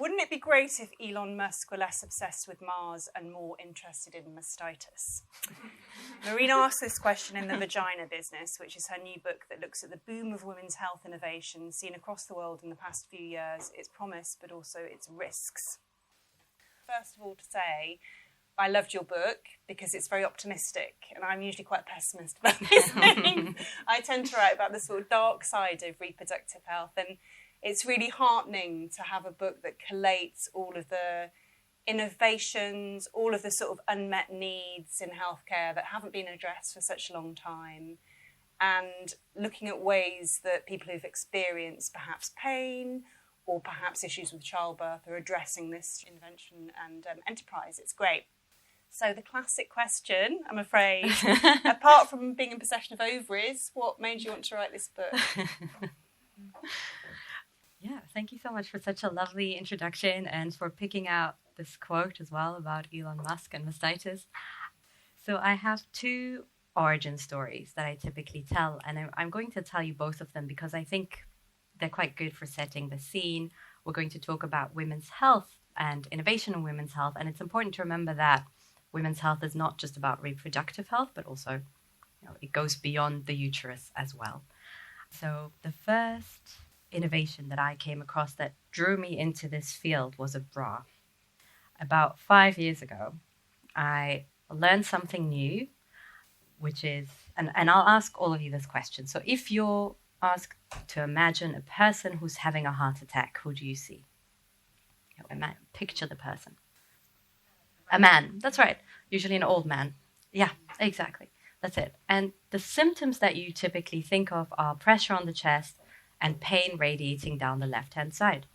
Wouldn't it be great if Elon Musk were less obsessed with Mars and more interested in mastitis? Marina asked this question in the Vagina Business, which is her new book that looks at the boom of women's health innovation seen across the world in the past few years, its promise, but also its risks. First of all, to say, I loved your book because it's very optimistic, and I'm usually quite pessimist about these things. I tend to write about the sort of dark side of reproductive health, and it's really heartening to have a book that collates all of the innovations, all of the sort of unmet needs in healthcare that haven't been addressed for such a long time, and looking at ways that people who've experienced perhaps pain or perhaps issues with childbirth are addressing this invention and enterprise. It's great. So the classic question, I'm afraid, apart from being in possession of ovaries, what made you want to write this book? Yeah, thank you so much for such a lovely introduction and for picking out this quote as well about Elon Musk and mastitis. So I have two origin stories that I typically tell, and I'm going to tell you both of them because I think they're quite good for setting the scene. We're going to talk about women's health and innovation in women's health, and it's important to remember that women's health is not just about reproductive health, but also, it goes beyond the uterus as well. So the first innovation that I came across that drew me into this field was a bra. About 5 years ago, I learned something new, which is, and I'll ask all of you this question. So if you're asked to imagine a person who's having a heart attack, who do you see? Picture the person. A man, that's right. Usually an old man. Yeah, exactly. That's it. And the symptoms that you typically think of are pressure on the chest and pain radiating down the left-hand side.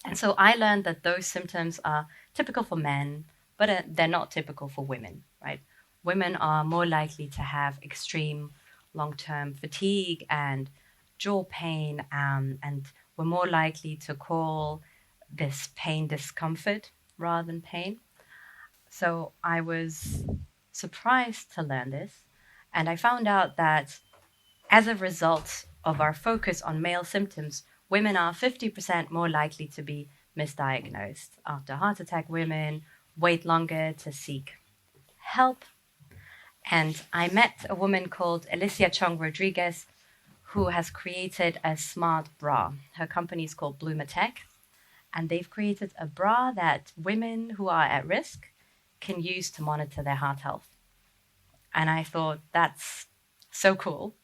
And so I learned that those symptoms are typical for men, but they're not typical for women, right? Women are more likely to have extreme long-term fatigue and jaw pain, and we're more likely to call this pain discomfort rather than pain. So I was surprised to learn this, and I found out that as a result of our focus on male symptoms, women are 50% more likely to be misdiagnosed. After a heart attack, women wait longer to seek help. And I met a woman called Alicia Chong Rodriguez, who has created a smart bra. Her company is called Bloomatech, and they've created a bra that women who are at risk can use to monitor their heart health. And I thought that's so cool,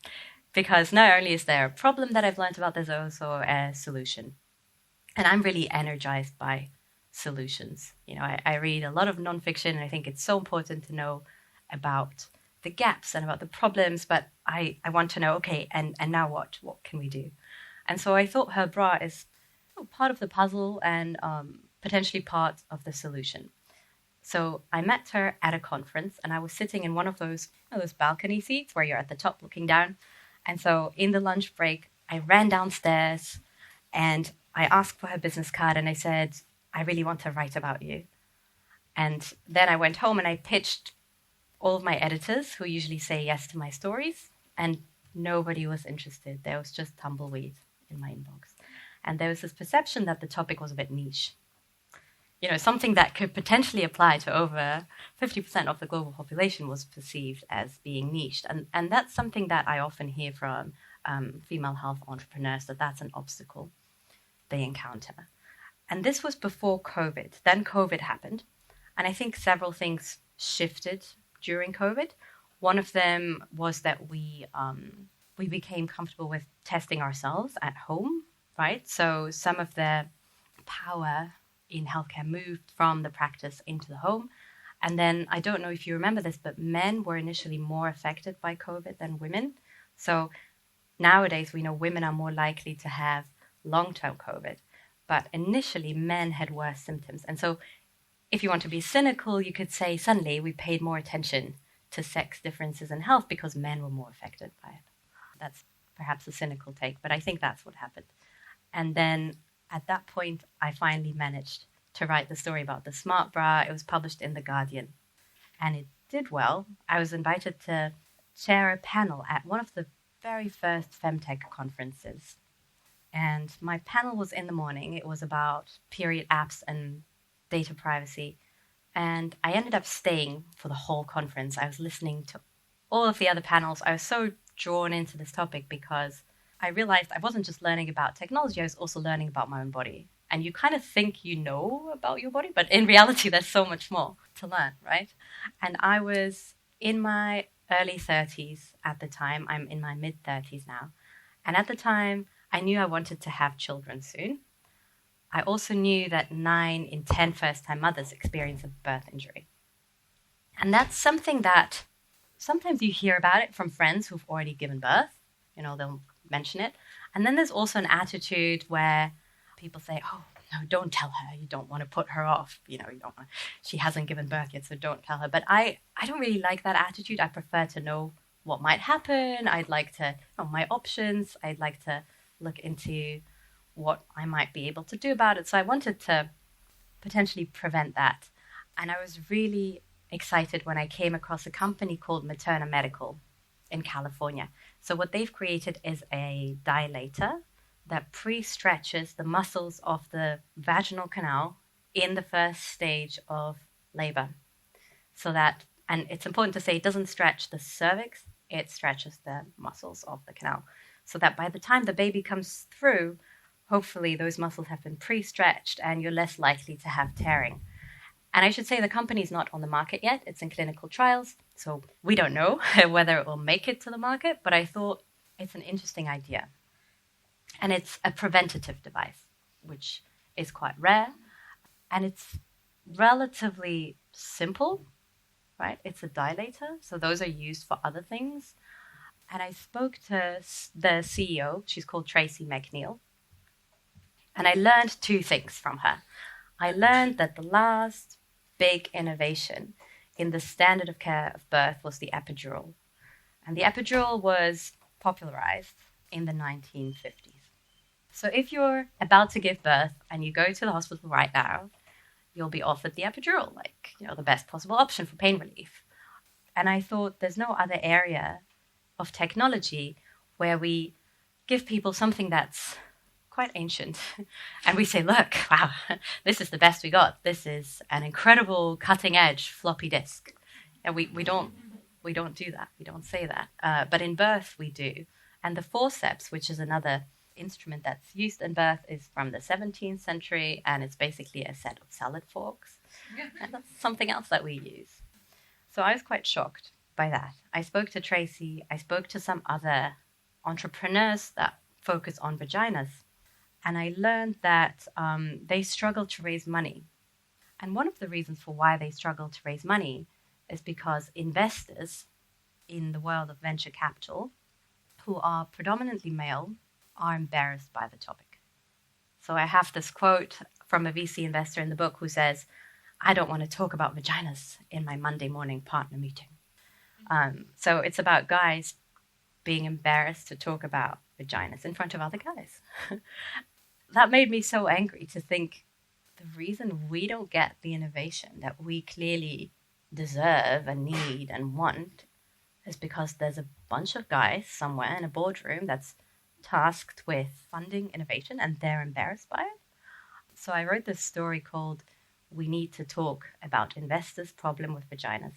because not only is there a problem that I've learned about, there's also a solution. And I'm really energized by solutions. I read a lot of nonfiction, and I think it's so important to know about the gaps and about the problems, but I want to know, okay, and now what? What can we do? And so I thought her bra is part of the puzzle and potentially part of the solution. So I met her at a conference, and I was sitting in one of those balcony seats where you're at the top looking down. And so in the lunch break, I ran downstairs and I asked for her business card, and I said, I really want to write about you. And then I went home and I pitched all of my editors, who usually say yes to my stories, and nobody was interested. There was just tumbleweed in my inbox. And there was this perception that the topic was a bit niche. Something that could potentially apply to over 50% of the global population was perceived as being niched. And that's something that I often hear from female health entrepreneurs, that's an obstacle they encounter. And this was before COVID. Then COVID happened. And I think several things shifted during COVID. One of them was that we became comfortable with testing ourselves at home, right? So some of the power in healthcare moved from the practice into the home. And then, I don't know if you remember this, but men were initially more affected by COVID than women. So nowadays we know women are more likely to have long-term COVID, but initially men had worse symptoms. And so if you want to be cynical, you could say suddenly we paid more attention to sex differences in health because men were more affected by it. That's perhaps a cynical take, but I think that's what happened. And then at that point, I finally managed to write the story about the smart bra. It was published in The Guardian, and it did well. I was invited to chair a panel at one of the very first Femtech conferences. And my panel was in the morning. It was about period apps and data privacy. And I ended up staying for the whole conference. I was listening to all of the other panels. I was so drawn into this topic because I realized I wasn't just learning about technology, I was also learning about my own body. And you kind of think you know about your body, but in reality, there's so much more to learn, right? And I was in my early 30s at the time. I'm in my mid 30s now. And at the time, I knew I wanted to have children soon. I also knew that 9 in 10 first-time mothers experience a birth injury. And that's something that sometimes you hear about it from friends who've already given birth. They'll mention it. And then there's also an attitude where people say, oh, no, don't tell her. You don't want to put her off. You don't want, she hasn't given birth yet, so don't tell her. But I don't really like that attitude. I prefer to know what might happen. I'd like to know my options. I'd like to look into what I might be able to do about it. So I wanted to potentially prevent that. And I was really excited when I came across a company called Materna Medical in California. So what they've created is a dilator that pre-stretches the muscles of the vaginal canal in the first stage of labor. So that, and it's important to say, it doesn't stretch the cervix, it stretches the muscles of the canal. So that by the time the baby comes through, hopefully those muscles have been pre-stretched and you're less likely to have tearing. And I should say the company is not on the market yet. It's in clinical trials. So we don't know whether it will make it to the market, but I thought it's an interesting idea. And it's a preventative device, which is quite rare. And it's relatively simple, right? It's a dilator. So those are used for other things. And I spoke to the CEO. She's called Tracy McNeil. And I learned 2 things from her. I learned that the last big innovation in the standard of care of birth was the epidural. And the epidural was popularized in the 1950s. So if you're about to give birth and you go to the hospital right now, you'll be offered the epidural, the best possible option for pain relief. And I thought there's no other area of technology where we give people something that's quite ancient. And we say, look, wow, this is the best we got. This is an incredible cutting edge floppy disk. And we don't do that. We don't say that. But in birth, we do. And the forceps, which is another instrument that's used in birth, is from the 17th century. And it's basically a set of salad forks. And that's something else that we use. So I was quite shocked by that. I spoke to Tracy. I spoke to some other entrepreneurs that focus on vaginas. And I learned that they struggle to raise money. And one of the reasons for why they struggle to raise money is because investors in the world of venture capital, who are predominantly male, are embarrassed by the topic. So I have this quote from a VC investor in the book who says, I don't want to talk about vaginas in my Monday morning partner meeting. So it's about guys being embarrassed to talk about vaginas in front of other guys. That made me so angry to think the reason we don't get the innovation that we clearly deserve and need and want is because there's a bunch of guys somewhere in a boardroom that's tasked with funding innovation and they're embarrassed by it. So I wrote this story called We Need to Talk About Investors' Problem with Vaginas.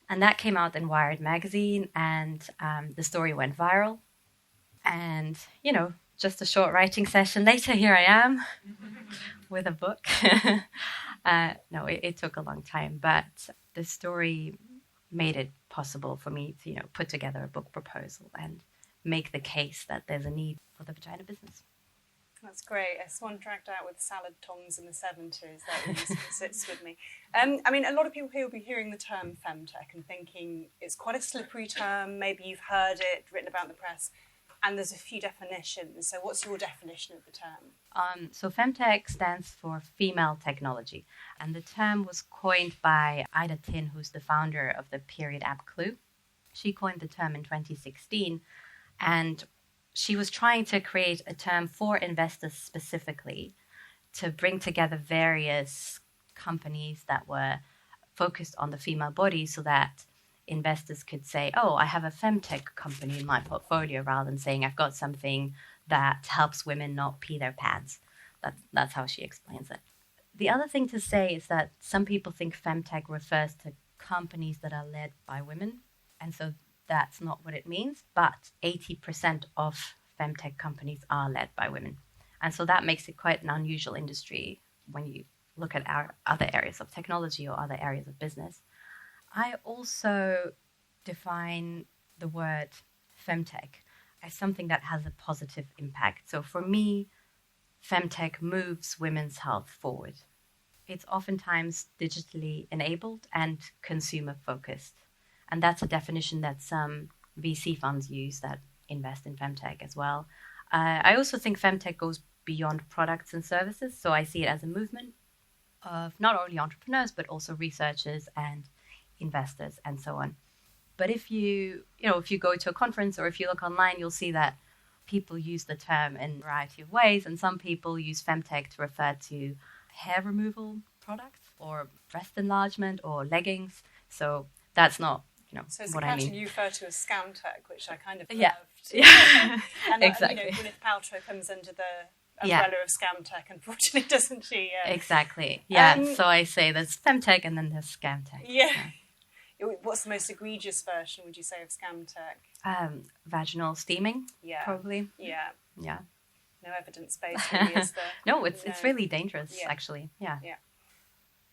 And that came out in Wired magazine, and the story went viral. And, just a short writing session later, here I am with a book. No, it took a long time, but the story made it possible for me to, put together a book proposal and make the case that there's a need for the vagina business. That's great. As one dragged out with salad tongs in the 70s, that really sits with me. A lot of people here will be hearing the term femtech and thinking it's quite a slippery term. Maybe you've heard it written about in the press. And there's a few definitions. So what's your definition of the term? So femtech stands for female technology. And the term was coined by Ida Tin, who's the founder of the period app Clue. She coined the term in 2016, and she was trying to create a term for investors specifically to bring together various companies that were focused on the female body so that investors could say, oh, I have a femtech company in my portfolio, rather than saying I've got something that helps women not pee their pads. That's how she explains it. The other thing to say is that some people think femtech refers to companies that are led by women, and so that's not what it means, but 80% of femtech companies are led by women. And so that makes it quite an unusual industry when you look at our other areas of technology or other areas of business. I also define the word femtech as something that has a positive impact. So for me, femtech moves women's health forward. It's oftentimes digitally enabled and consumer focused. And that's a definition that some VC funds use that invest in femtech as well. I also think femtech goes beyond products and services. So I see it as a movement of not only entrepreneurs, but also researchers and investors and so on. But if you go to a conference or if you look online, you'll see that people use the term in a variety of ways. And some people use femtech to refer to hair removal products or breast enlargement or leggings. So that's not so it's what a I catch mean. you refer to as scamtech, which I kind of Yeah. loved. Yeah. And Exactly. Gwyneth Paltrow comes under the umbrella of scamtech, unfortunately, doesn't she? Exactly. Yeah. So I say there's femtech and then there's scamtech. Yeah. What's the most egregious version, would you say, of scamtech? Vaginal steaming. Yeah. Probably. Yeah. Yeah. No evidence based, really, is there? No, it's really dangerous, actually. Yeah. Yeah.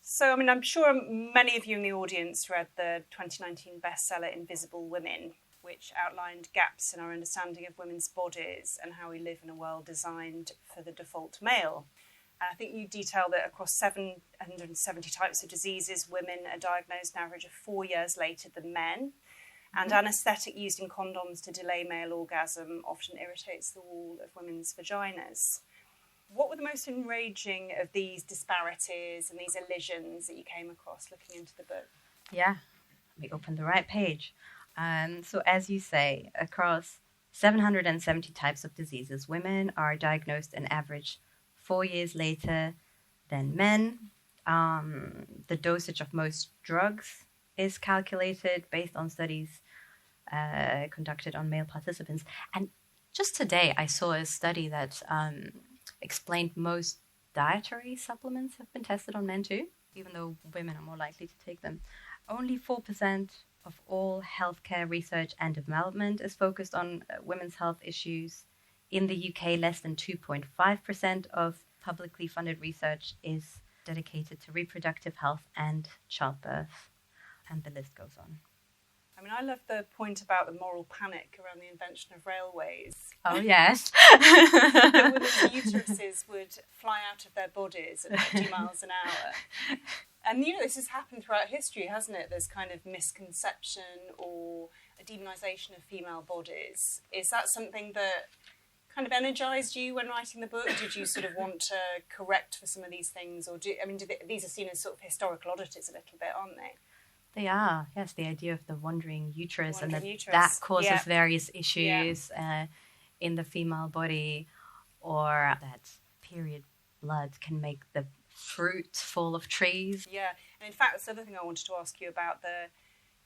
So, I mean, I'm sure many of you in the audience read the 2019 bestseller Invisible Women, which outlined gaps in our understanding of women's bodies and how we live in a world designed for the default male. And I think you detail that across 770 types of diseases, women are diagnosed an average of 4 years later than men. And anaesthetic used in condoms to delay male orgasm often irritates the wall of women's vaginas. What were the most enraging of these disparities and these elisions that you came across looking into the book? Yeah, let me open the right page. So as you say, across 770 types of diseases, women are diagnosed an average 4 years later than men. The dosage of most drugs is calculated based on studies conducted on male participants. And just today, I saw a study that explained most dietary supplements have been tested on men too, even though women are more likely to take them. Only 4% of all healthcare research and development is focused on women's health issues. In the UK, less than 2.5% of publicly funded research is dedicated to reproductive health and childbirth. And the list goes on. I mean, I love the point about the moral panic around the invention of railways. Oh, yes. That women's uteruses would fly out of their bodies at 50 miles an hour. And, this has happened throughout history, hasn't it? There's kind of misconception or a demonisation of female bodies. Is that something that kind of energised you when writing the book? Did you sort of want to correct for some of these things? Or these are seen as sort of historical oddities a little bit, aren't they? They are, yes, the idea of the wandering uterus uterus. That causes various issues in the female body, or that period blood can make the fruit fall off trees. Yeah, and in fact, that's the other thing I wanted to ask you about, the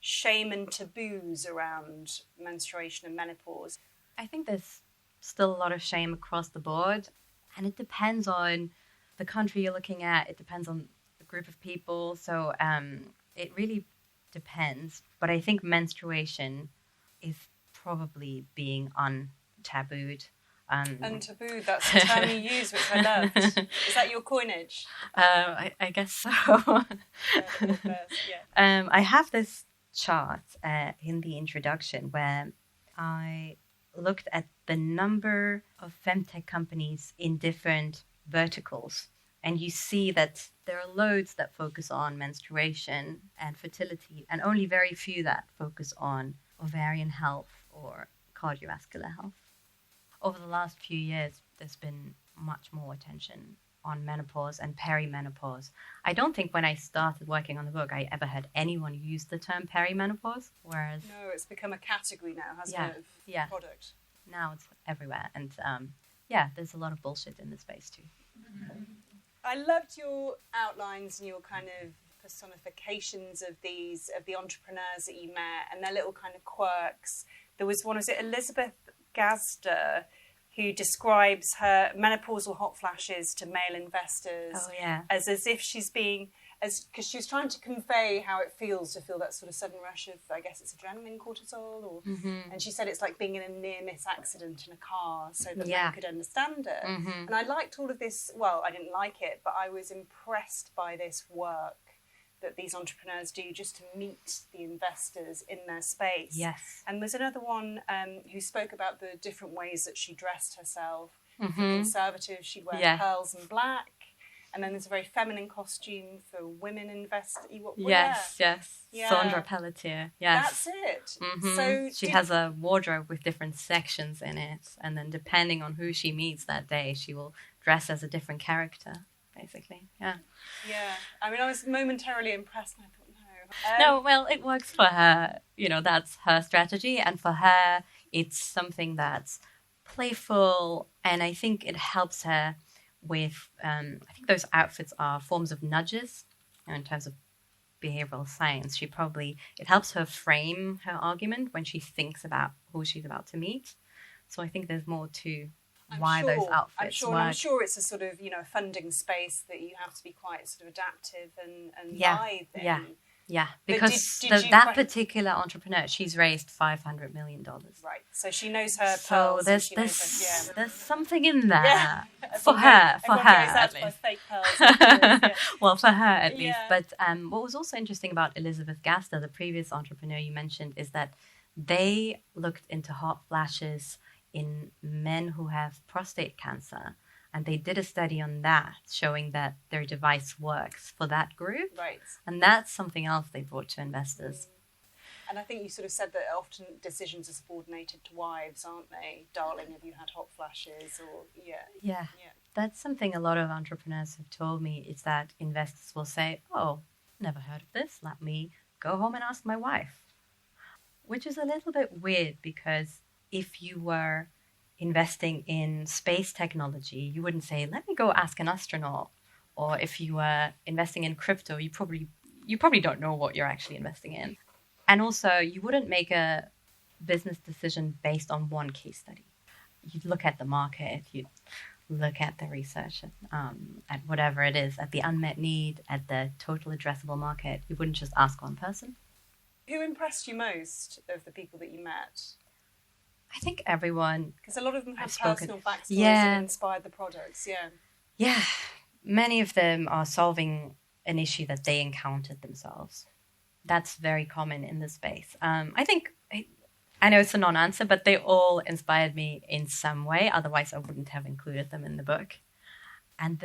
shame and taboos around menstruation and menopause. I think there's still a lot of shame across the board, and it depends on the country you're looking at, it depends on the group of people, so it really depends, but I think menstruation is probably being untabooed. Untabooed, that's the term you use, which I loved. Is that your coinage? I guess so. I have this chart in the introduction where I looked at the number of femtech companies in different verticals. And you see that there are loads that focus on menstruation and fertility, and only very few that focus on ovarian health or cardiovascular health. Over the last few years, there's been much more attention on menopause and perimenopause. I don't think when I started working on the book, I ever had anyone use the term perimenopause, whereas... No, it's become a category now, hasn't it, of product? Now it's everywhere. And there's a lot of bullshit in this space too. I loved your outlines and your kind of personifications of the entrepreneurs that you met and their little kind of quirks. There was one, was it Elizabeth Gaster, who describes her menopausal hot flashes to male investors as if she's being, because she was trying to convey how it feels to feel that sort of sudden rush of, I guess it's adrenaline, cortisol, and she said it's like being in a near-miss accident in a car, so that men could understand it. And I liked all of this, well, I didn't like it, but I was impressed by this work that these entrepreneurs do just to meet the investors in their space. Yes. And there's another one who spoke about the different ways that she dressed herself. For conservatives, she'd wear pearls and black. And then there's a very feminine costume for women investors. Yes. Yeah. Sandra Pelletier. Yes. That's it. So she has a wardrobe with different sections in it. And then depending on who she meets that day, she will dress as a different character. Basically, yeah. I mean, I was momentarily impressed, and I thought, no, well, it works for her. You know, that's her strategy, and for her, it's something that's playful, and I think it helps her with. I think those outfits are forms of nudges, in terms of behavioral science. It helps her frame her argument when she thinks about who she's about to meet. So I think there's more to those outfits work. I'm sure it's a sort of, funding space that you have to be quite sort of adaptive and lithe in. Yeah, because that particular entrepreneur, she's raised $500 million. Right, so she knows her pearls. So there's something in there for her at least. Fake pearls. Well, for her at least. But what was also interesting about Elizabeth Gaster, the previous entrepreneur you mentioned, is that they looked into hot flashes in men who have prostate cancer, and they did a study on that, showing that their device works for that group. Right. And that's something else they brought to investors. And I think you sort of said that often decisions are subordinated to wives, aren't they? Darling, have you had hot flashes? Or Yeah. That's something a lot of entrepreneurs have told me, is that investors will say, oh, never heard of this. Let me go home and ask my wife. Which is a little bit weird, because if you were investing in space technology, you wouldn't say, let me go ask an astronaut. Or if you were investing in crypto, you probably don't know what you're actually investing in. And also, you wouldn't make a business decision based on one case study. You'd look at the market, you'd look at the research, at whatever it is, at the unmet need, at the total addressable market. You wouldn't just ask one person. Who impressed you most of the people that you met? I think everyone. Because a lot of them have personal backstories that inspired the products, Yeah, many of them are solving an issue that they encountered themselves. That's very common in this space. I think, I know it's a non-answer, but they all inspired me in some way. Otherwise, I wouldn't have included them in the book. And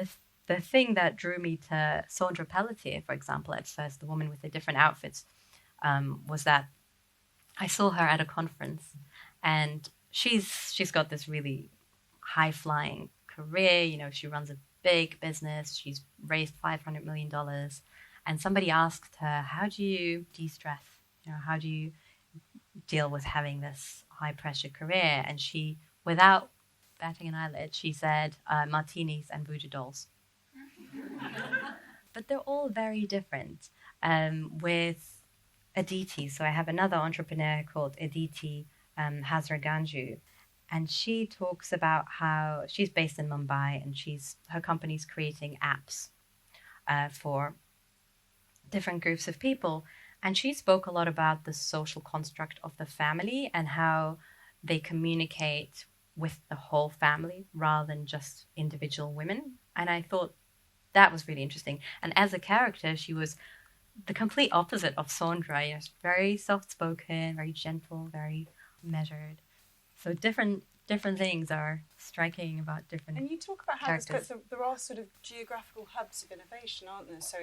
the thing that drew me to Sandra Pelletier, for example, at first, the woman with the different outfits, was that I saw her at a conference. And she's got this really high-flying career. She runs a big business. She's raised $500 million. And somebody asked her, how do you de-stress? How do you deal with having this high-pressure career? And she, without batting an eyelid, she said, martinis and voodoo dolls. But they're all very different. With Aditi, so I have another entrepreneur called Aditi Hazraganju, and she talks about how she's based in Mumbai, and her company's creating apps for different groups of people. And she spoke a lot about the social construct of the family and how they communicate with the whole family rather than just individual women. And I thought that was really interesting. And as a character, she was the complete opposite of Sandra. Very soft-spoken, very gentle, very measured. So different things are striking about different. And you talk about how there are sort of geographical hubs of innovation, aren't there? So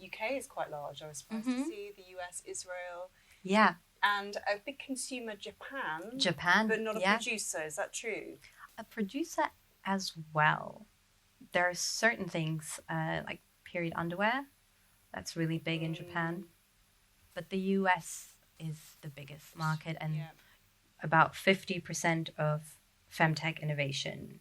UK is quite large. I was surprised to see the US, Israel. Yeah. And a big consumer, Japan, but not a producer. Is that true? A producer as well, there are certain things like period underwear that's really big in Japan, but the US is the biggest market, and about 50% of femtech innovation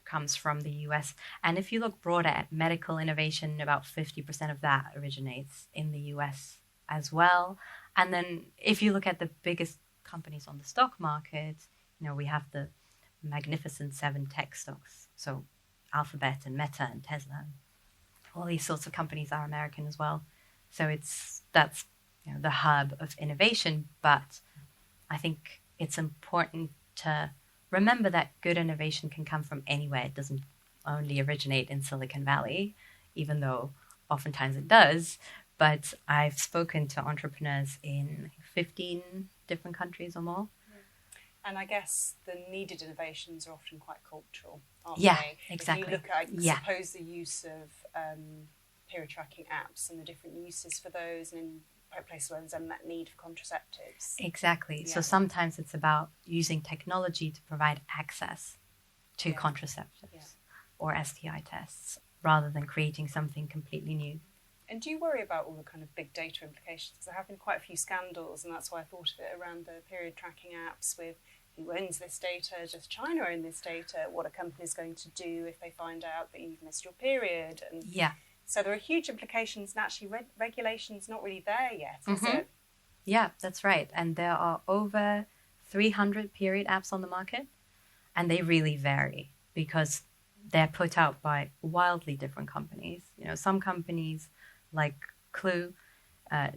comes from the US. And if you look broader at medical innovation, about 50% of that originates in the US as well. And then if you look at the biggest companies on the stock market, we have the magnificent 7 tech stocks. So Alphabet and Meta and Tesla, all these sorts of companies are American as well. So that's the hub of innovation. But I think it's important to remember that good innovation can come from anywhere. It doesn't only originate in Silicon Valley, even though oftentimes it does. But I've spoken to entrepreneurs in 15 different countries or more. And I guess the needed innovations are often quite cultural, aren't they? Exactly. If you look at, suppose, the use of period tracking apps and the different uses for those, and in places where there's unmet need for contraceptives. Exactly. So sometimes it's about using technology to provide access to contraceptives or STI tests, rather than creating something completely new. And do you worry about all the kind of big data implications? Because there have been quite a few scandals, and that's why I thought of it around the period tracking apps with who owns this data, does China own this data, what are companies going to do if they find out that you've missed your period? And so there are huge implications, and actually regulation's not really there yet, is it? Yeah, that's right. And there are over 300 period apps on the market, and they really vary because they're put out by wildly different companies. Some companies like Clue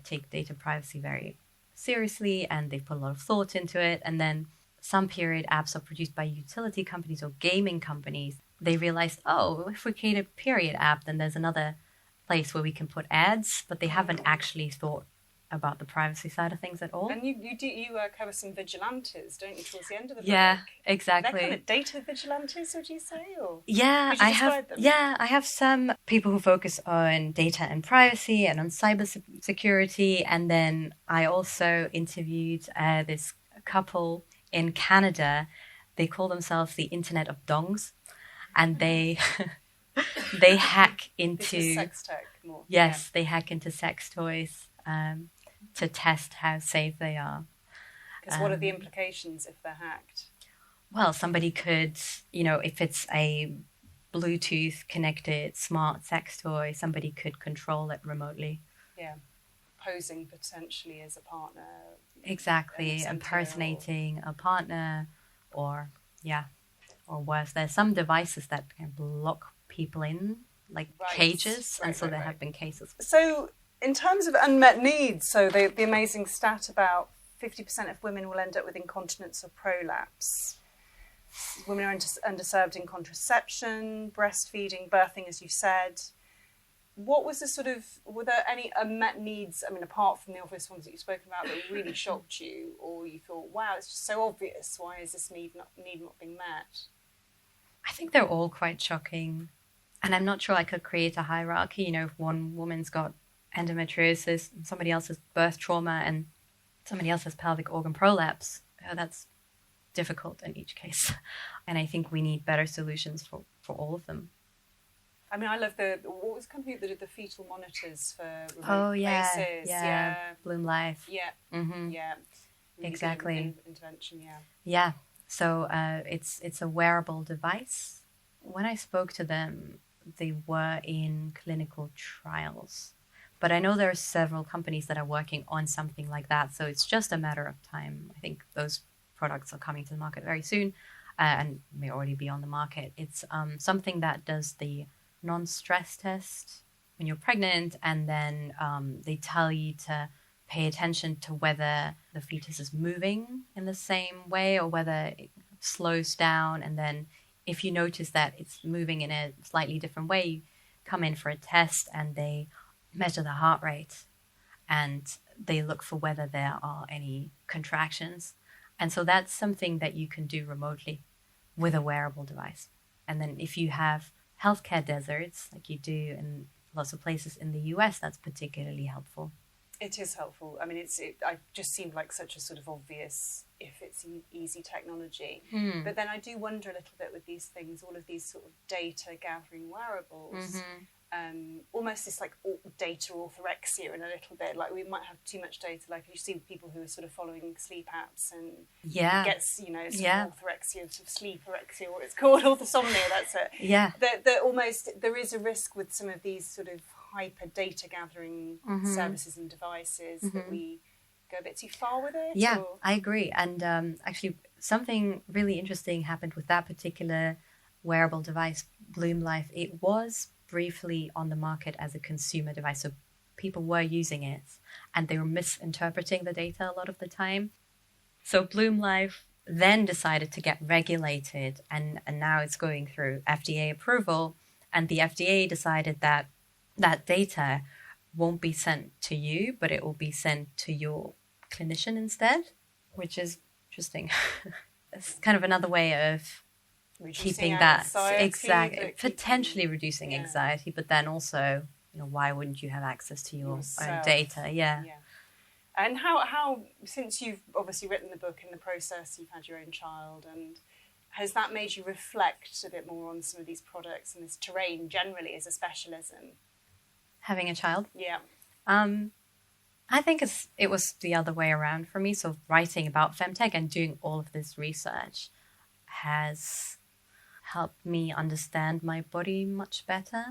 take data privacy very seriously, and they put a lot of thought into it. And then some period apps are produced by utility companies or gaming companies. They realized, if we create a period app, then there's another place where we can put ads, but they haven't actually thought about the privacy side of things at all. And you cover some vigilantes, don't you, towards the end of the book? Yeah, exactly. They're kind of data vigilantes, would you say? Or yeah, could you describe them? I have some people who focus on data and privacy and on cyber security. And then I also interviewed this couple in Canada. They call themselves the Internet of Dongs, and they they hack into this is sex tech more. Yes, they hack into sex toys to test how safe they are. Because what are the implications if they're hacked? Well, somebody could, if it's a Bluetooth connected smart sex toy, somebody could control it remotely. Yeah, posing potentially as a partner. Exactly, impersonating a partner, or worse. There's some devices that can lock people in, like cages, and so there have been cases. So in terms of unmet needs, so the amazing stat about 50% of women will end up with incontinence or prolapse. Women are underserved in contraception, breastfeeding, birthing, as you said. What was were there any unmet needs, apart from the obvious ones that you've spoken about, that really shocked you, or you thought, wow, it's just so obvious, why is this need not being met? I think they're all quite shocking. And I'm not sure I could create a hierarchy. If one woman's got endometriosis, somebody else has birth trauma, and somebody else has pelvic organ prolapse, that's difficult in each case. And I think we need better solutions for all of them. I love what was the company that did the fetal monitors for remote places? Yeah, Bloom Life. Yeah, yeah. Really exactly. Intervention, Yeah, so it's a wearable device. When I spoke to them, they were in clinical trials. But I know there are several companies that are working on something like that, so it's just a matter of time. I think those products are coming to the market very soon and may already be on the market. It's something that does the non-stress test when you're pregnant, and then they tell you to pay attention to whether the fetus is moving in the same way or whether it slows down. And then if you notice that it's moving in a slightly different way, you come in for a test and they measure the heart rate and they look for whether there are any contractions. And so that's something that you can do remotely with a wearable device. And then if you have healthcare deserts, like you do in lots of places in the US, that's particularly helpful. It is helpful. It just seemed like such a sort of obvious if it's easy technology. Mm. But then I do wonder a little bit with these things, all of these sort of data gathering wearables, almost this like data orthorexia in a little bit. Like we might have too much data. Like you see people who are sort of following sleep apps and gets, you know, sort of orthorexia, sort of sleeporexia, what it's called, orthosomnia. That's it. Yeah. That almost there is a risk with some of these sort of hyper data gathering services and devices that we go a bit too far with it. Yeah, I agree. And actually, something really interesting happened with that particular wearable device, Bloom Life. It was briefly on the market as a consumer device, so people were using it and they were misinterpreting the data a lot of the time. So Bloom Life then decided to get regulated, and now it's going through FDA approval, and the FDA decided that that data won't be sent to you, but it will be sent to your clinician instead, which is interesting. It's kind of another way of keeping that potentially reducing anxiety, but then also, you know, why wouldn't you have access to your own data? Yeah. And how since you've obviously written the book, in the process you've had your own child, and has that made you reflect a bit more on some of these products and this terrain generally as a specialism? Having a child? Yeah. I think it was the other way around for me. So writing about femtech and doing all of this research has helped me understand my body much better.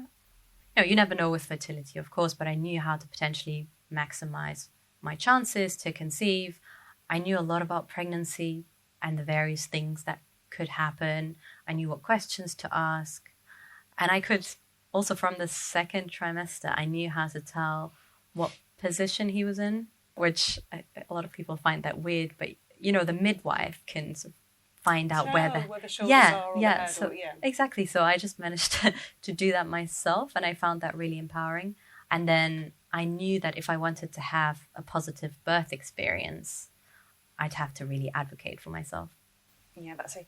You know, you never know with fertility, of course, but I knew how to potentially maximize my chances to conceive. I knew a lot about pregnancy and the various things that could happen. I knew what questions to ask. And I could also, from the second trimester, I knew how to tell what position he was in, which a lot of people find that weird, but you know, the midwife can sort of find out where the shoulders are, or the head, exactly. So I just managed to do that myself, and I found that really empowering. And then I knew that if I wanted to have a positive birth experience, I'd have to really advocate for myself. Yeah, that's a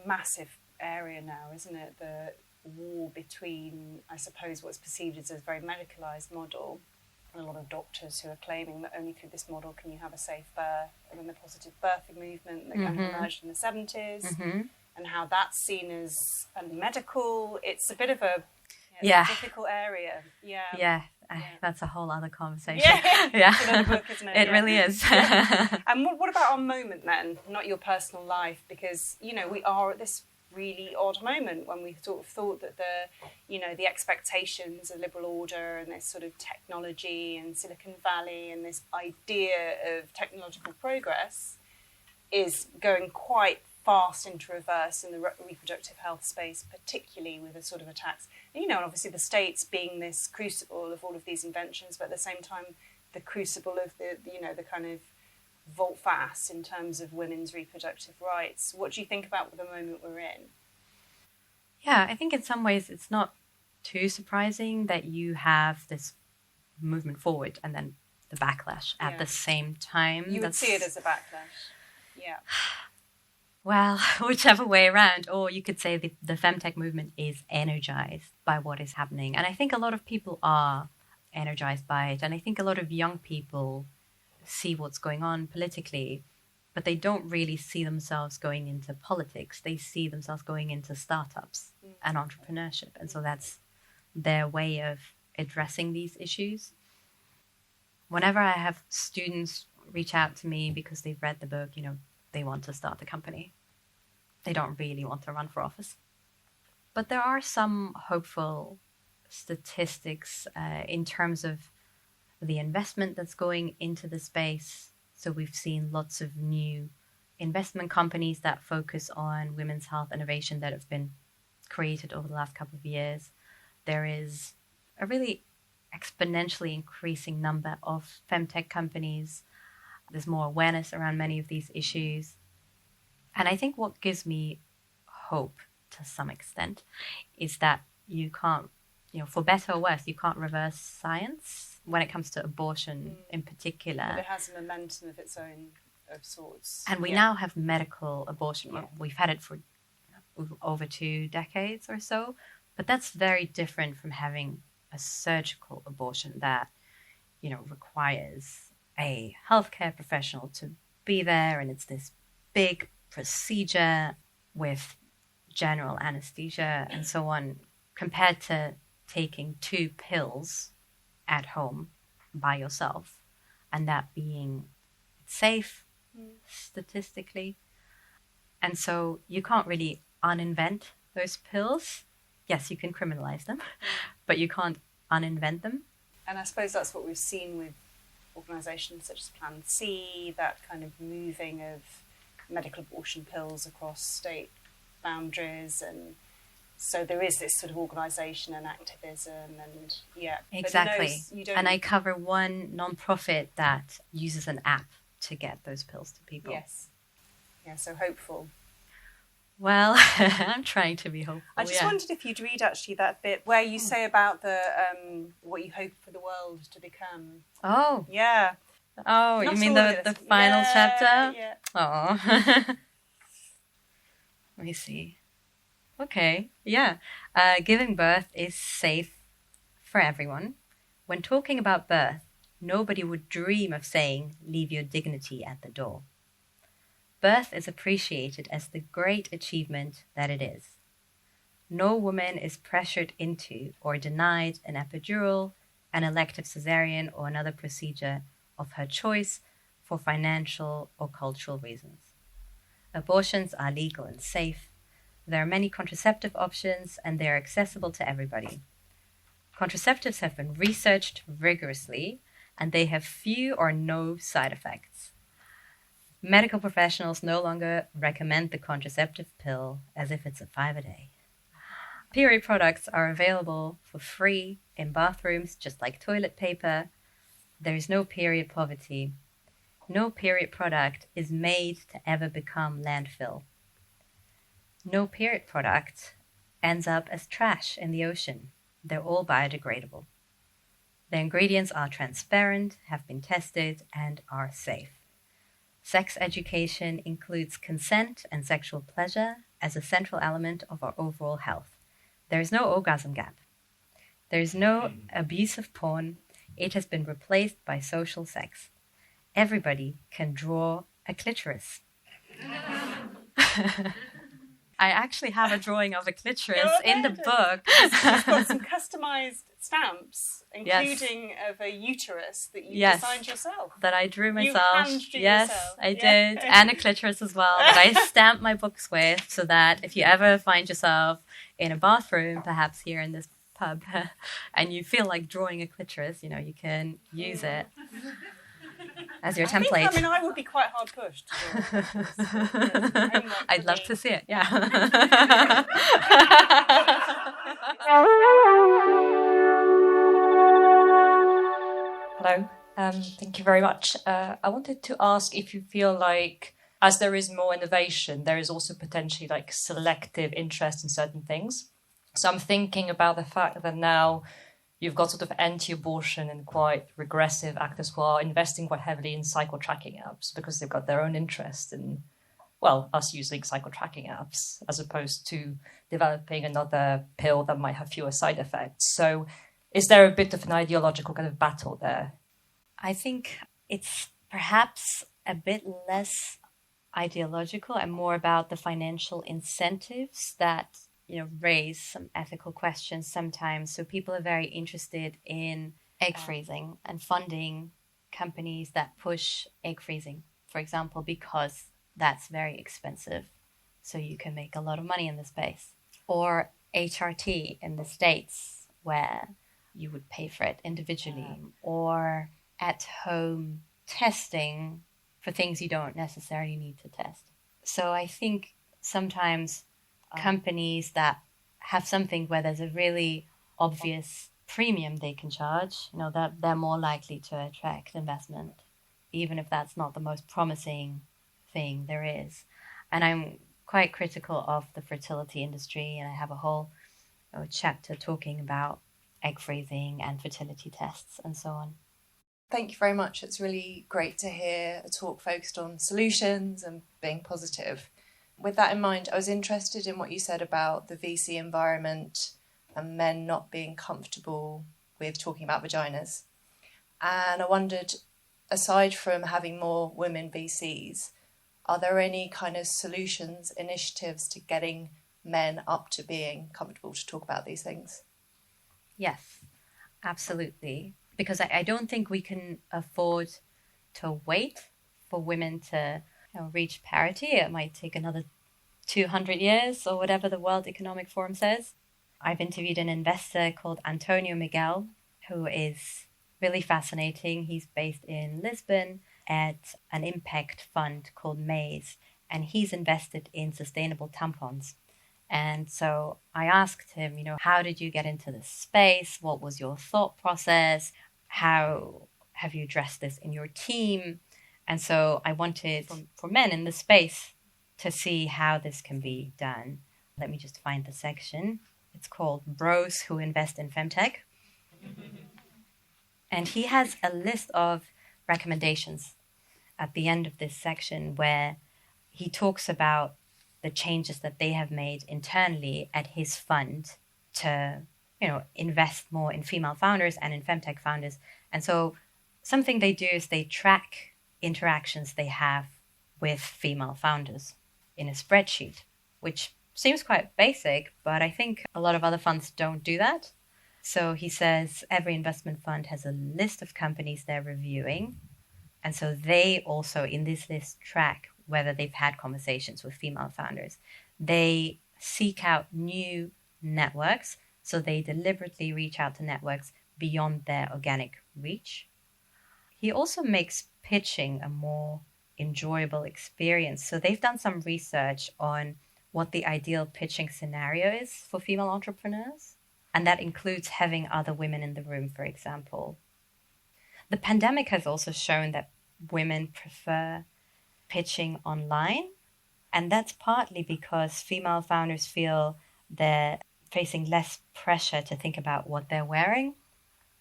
massive area now, isn't it? The war between, I suppose, what's perceived as a very medicalised model, and a lot of doctors who are claiming that only through this model can you have a safe birth, and then the positive birthing movement that kind of emerged in the 70s, and how that's seen as unmedical. It's a bit of a difficult area. Yeah. That's a whole other conversation. It's another book, isn't it? It really is. And what about our moment then, not your personal life? Because, you know, we are at this really odd moment when we sort of thought that the expectations of liberal order and this sort of technology and Silicon Valley and this idea of technological progress is going quite fast into reverse in the reproductive health space, particularly with the sort of attacks. And, you know, and obviously the States being this crucible of all of these inventions, but at the same time, the crucible of the kind of volte-face in terms of women's reproductive rights. What do you think about the moment we're in? Yeah, I think in some ways it's not too surprising that you have this movement forward and then the backlash at the same time. You would see it as a backlash. Yeah. Well, whichever way around, or you could say the femtech movement is energized by what is happening. And I think a lot of people are energized by it. And I think a lot of young people see what's going on politically, but they don't really see themselves going into politics. They see themselves going into startups and entrepreneurship. And so that's their way of addressing these issues. Whenever I have students reach out to me because they've read the book, you know, they want to start a company. They don't really want to run for office. But there are some hopeful statistics in terms of the investment that's going into the space. So we've seen lots of new investment companies that focus on women's health innovation that have been created over the last couple of years. There is a really exponentially increasing number of femtech companies. There's more awareness around many of these issues. And I think what gives me hope to some extent is that you can't, you know, for better or worse, you can't reverse science when it comes to abortion in particular. But it has a momentum of its own of sorts. And we now have medical abortion. Yeah. We've had it for over 2 decades or so. But that's very different from having a surgical abortion that, you know, requires a healthcare professional to be there, and it's this big procedure with general anesthesia and so on, compared to taking 2 pills at home by yourself and that being safe statistically. And so you can't really uninvent those pills. Yes, you can criminalize them, but you can't uninvent them. And I suppose that's what we've seen with organisations such as Plan C, that kind of moving of medical abortion pills across state boundaries. And so there is this sort of organisation and activism and, yeah. Exactly. And I cover one non-profit that uses an app to get those pills to people. Yes. Yeah, so hopeful. Well, I'm trying to be hopeful. I just wondered if you'd read actually that bit where you say about the what you hope for the world to become. Oh. Yeah. Oh, Not you mean the final chapter? Yeah. Oh. Let me see. Okay. Yeah. Giving birth is safe for everyone. When talking about birth, nobody would dream of saying, leave your dignity at the door. Birth is appreciated as the great achievement that it is. No woman is pressured into or denied an epidural, an elective cesarean, or another procedure of her choice for financial or cultural reasons. Abortions are legal and safe. There are many contraceptive options and they are accessible to everybody. Contraceptives have been researched rigorously and they have few or no side effects. Medical professionals no longer recommend the contraceptive pill as if it's a 5 a day. Period products are available for free in bathrooms, just like toilet paper. There is no period poverty. No period product is made to ever become landfill. No period product ends up as trash in the ocean. They're all biodegradable. The ingredients are transparent, have been tested, and are safe. Sex education includes consent and sexual pleasure as a central element of our overall health. There is no orgasm gap. There is no abuse of porn. It has been replaced by social sex. Everybody can draw a clitoris. I actually have a drawing of a clitoris in the book. It's got some customised stamps, including of a uterus that you designed yourself. That I drew myself. You hand-drew yourself. I did. And a clitoris as well that I stamped my books with, so that if you ever find yourself in a bathroom, perhaps here in this pub, and you feel like drawing a clitoris, you know, you can use it as your template. I would be quite hard pushed. I'd love to see it, yeah. Hello, thank you very much. I wanted to ask if you feel like, as there is more innovation, there is also potentially like selective interest in certain things. So I'm thinking about the fact that now you've got sort of anti-abortion and quite regressive actors who are investing quite heavily in cycle tracking apps because they've got their own interest in, well, us using cycle tracking apps as opposed to developing another pill that might have fewer side effects. So is there a bit of an ideological kind of battle there? I think it's perhaps a bit less ideological and more about the financial incentives that, you know, raise some ethical questions sometimes. So people are very interested in egg freezing and funding companies that push egg freezing, for example, because that's very expensive. So you can make a lot of money in the space. Or HRT in the States, where you would pay for it individually. Or at-home testing for things you don't necessarily need to test. So I think sometimes companies that have something where there's a really obvious premium they can charge, you know, that they're more likely to attract investment, even if that's not the most promising thing there is. And I'm quite critical of the fertility industry, and I have a whole chapter talking about egg freezing and fertility tests and so on. Thank you very much. It's really great to hear a talk focused on solutions and being positive. With that in mind, I was interested in what you said about the VC environment and men not being comfortable with talking about vaginas. And I wondered, aside from having more women VCs, Are there any kind of solutions, initiatives to getting men up to being comfortable to talk about these things? Yes, absolutely. Because I don't think we can afford to wait for women to reach parity. It might take another 200 years or whatever the World Economic Forum says. I've interviewed an investor called Antonio Miguel, who is really fascinating. He's based in Lisbon at an impact fund called Maze, and he's invested in sustainable tampons. And so I asked him, how did you get into this space? What was your thought process? How have you addressed this in your team? And so I wanted for men in the space to see how this can be done. Let me just find the section. It's called Bros Who Invest in Femtech. And he has a list of recommendations at the end of this section where he talks about the changes that they have made internally at his fund to, invest more in female founders and in femtech founders. And so something they do is they track interactions they have with female founders in a spreadsheet, which seems quite basic, but I think a lot of other funds don't do that. So he says every investment fund has a list of companies they're reviewing. And so they also, in this list, track whether they've had conversations with female founders. They seek out new networks. So they deliberately reach out to networks beyond their organic reach. He also makes pitching a more enjoyable experience. So they've done some research on what the ideal pitching scenario is for female entrepreneurs. And that includes having other women in the room, for example. The pandemic has also shown that women prefer pitching online. And that's partly because female founders feel they're facing less pressure to think about what they're wearing,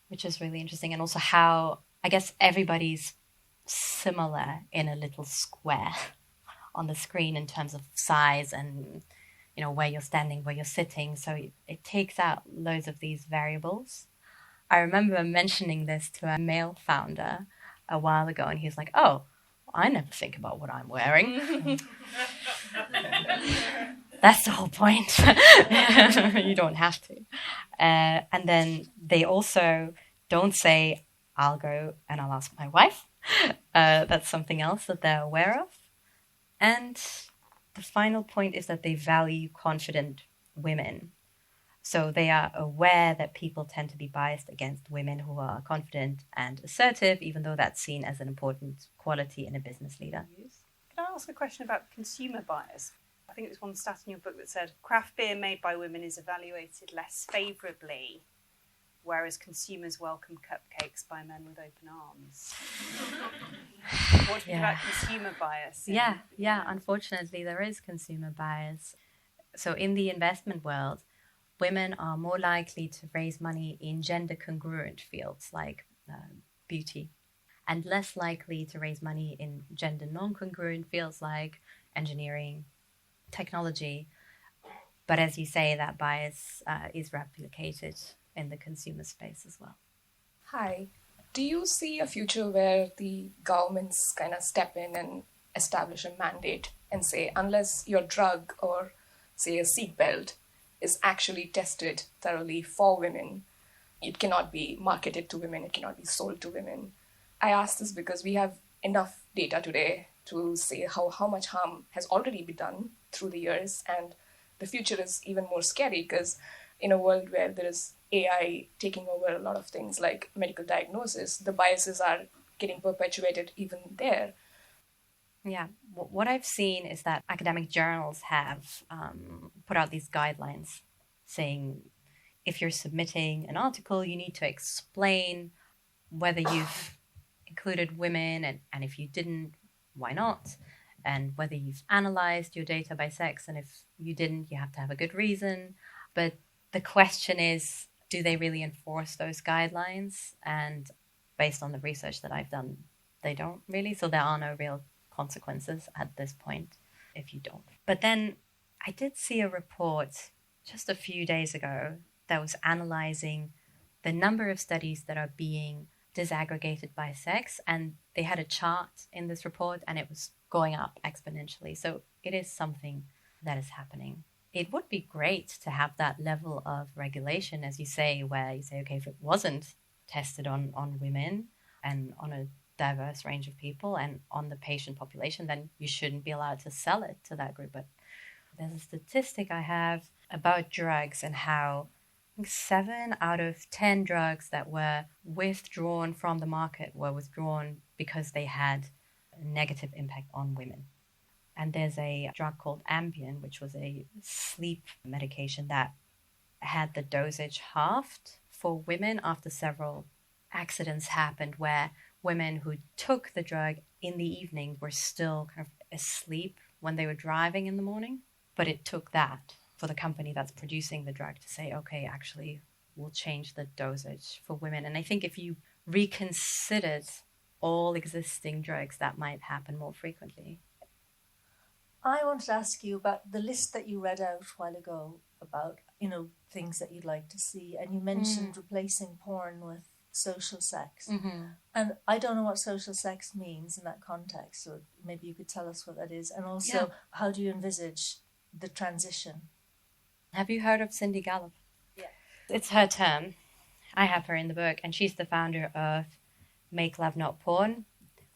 which is really interesting. And also how, I guess, everybody's similar in a little square on the screen in terms of size and, where you're standing, where you're sitting. So it takes out loads of these variables. I remember mentioning this to a male founder a while ago, and he's like, oh, I never think about what I'm wearing. That's the whole point. You don't have to. And then they also don't say, I'll go and I'll ask my wife. That's something else that they're aware of. And the final point is that they value confident women. So they are aware that people tend to be biased against women who are confident and assertive, even though that's seen as an important quality in a business leader. Can I ask a question about consumer bias? I think it was one stat in your book that said craft beer made by women is evaluated less favourably, whereas consumers welcome cupcakes by men with open arms. What do you think about consumer bias? Yeah. Unfortunately, there is consumer bias. So in the investment world, women are more likely to raise money in gender congruent fields like beauty, and less likely to raise money in gender non-congruent fields like engineering, technology. But as you say, that bias is replicated in the consumer space as well. Hi. Do you see a future where the governments kind of step in and establish a mandate and say, unless your drug or, say, a seatbelt is actually tested thoroughly for women, it cannot be marketed to women, it cannot be sold to women? I ask this because we have enough data today to say how much harm has already been done through the years, and the future is even more scary because in a world where there is AI taking over a lot of things like medical diagnosis, the biases are getting perpetuated even there. Yeah, what I've seen is that academic journals have put out these guidelines saying if you're submitting an article, you need to explain whether you've included women, and if you didn't, why not? And whether you've analyzed your data by sex, and if you didn't, you have to have a good reason. But the question is, do they really enforce those guidelines? And based on the research that I've done, they don't really. So there are no real consequences at this point if you don't. But then I did see a report just a few days ago that was analyzing the number of studies that are being disaggregated by sex, and they had a chart in this report, and it was going up exponentially. So it is something that is happening. It would be great to have that level of regulation, as you say, where you say, okay, if it wasn't tested on women and on a diverse range of people and on the patient population, then you shouldn't be allowed to sell it to that group. But there's a statistic I have about drugs and how I think 7 out of 10 drugs that were withdrawn from the market were withdrawn because they had a negative impact on women. And there's a drug called Ambien, which was a sleep medication that had the dosage halved for women after several accidents happened where women who took the drug in the evening were still kind of asleep when they were driving in the morning. But it took that for the company that's producing the drug to say, okay, actually, we'll change the dosage for women. And I think if you reconsidered all existing drugs, that might happen more frequently. I wanted to ask you about the list that you read out a while ago about, things that you'd like to see. And you mentioned replacing porn with social sex. Mm-hmm. And I don't know what social sex means in that context. So maybe you could tell us what that is. And also, how do you envisage the transition? Have you heard of Cindy Gallop? Yeah. It's her term. I have her in the book, and she's the founder of Make Love Not Porn,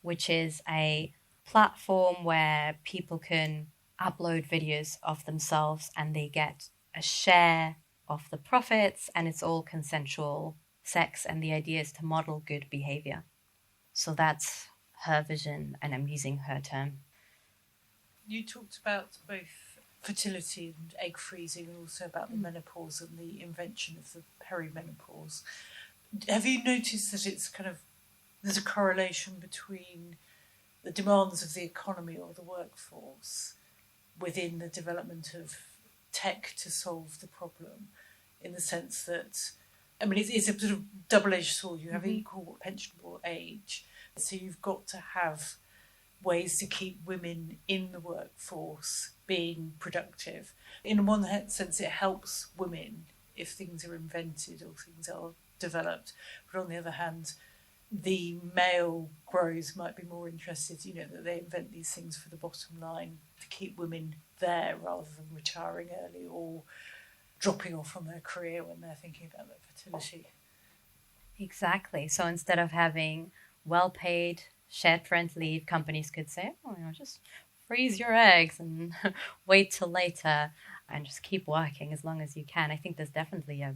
which is a platform where people can upload videos of themselves and they get a share of the profits, and it's all consensual sex, and the idea is to model good behavior. So that's her vision, and I'm using her term. You talked about both fertility and egg freezing, and also about the menopause and the invention of the perimenopause. Have you noticed that there's a correlation between the demands of the economy or the workforce within the development of tech to solve the problem, in the sense that, it's a sort of double-edged sword. You have equal pensionable age, so you've got to have ways to keep women in the workforce being productive. In one sense, it helps women if things are invented or things are developed, but on the other hand, the male growers might be more interested, that they invent these things for the bottom line to keep women there rather than retiring early or dropping off from their career when they're thinking about their fertility. Exactly. So instead of having well-paid shared parental leave, companies could say, just freeze your eggs and wait till later and just keep working as long as you can. I think there's definitely a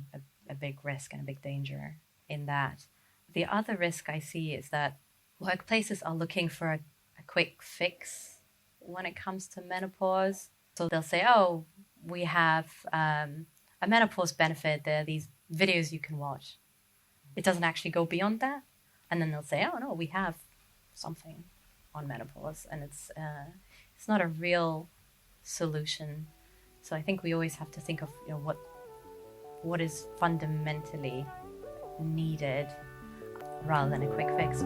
big risk and a big danger in that. The other risk I see is that workplaces are looking for a quick fix when it comes to menopause. So they'll say, we have a menopause benefit. There are these videos you can watch. It doesn't actually go beyond that. And then they'll say, no, we have something on menopause. And it's not a real solution. So I think we always have to think of what is fundamentally needed rather than a quick fix.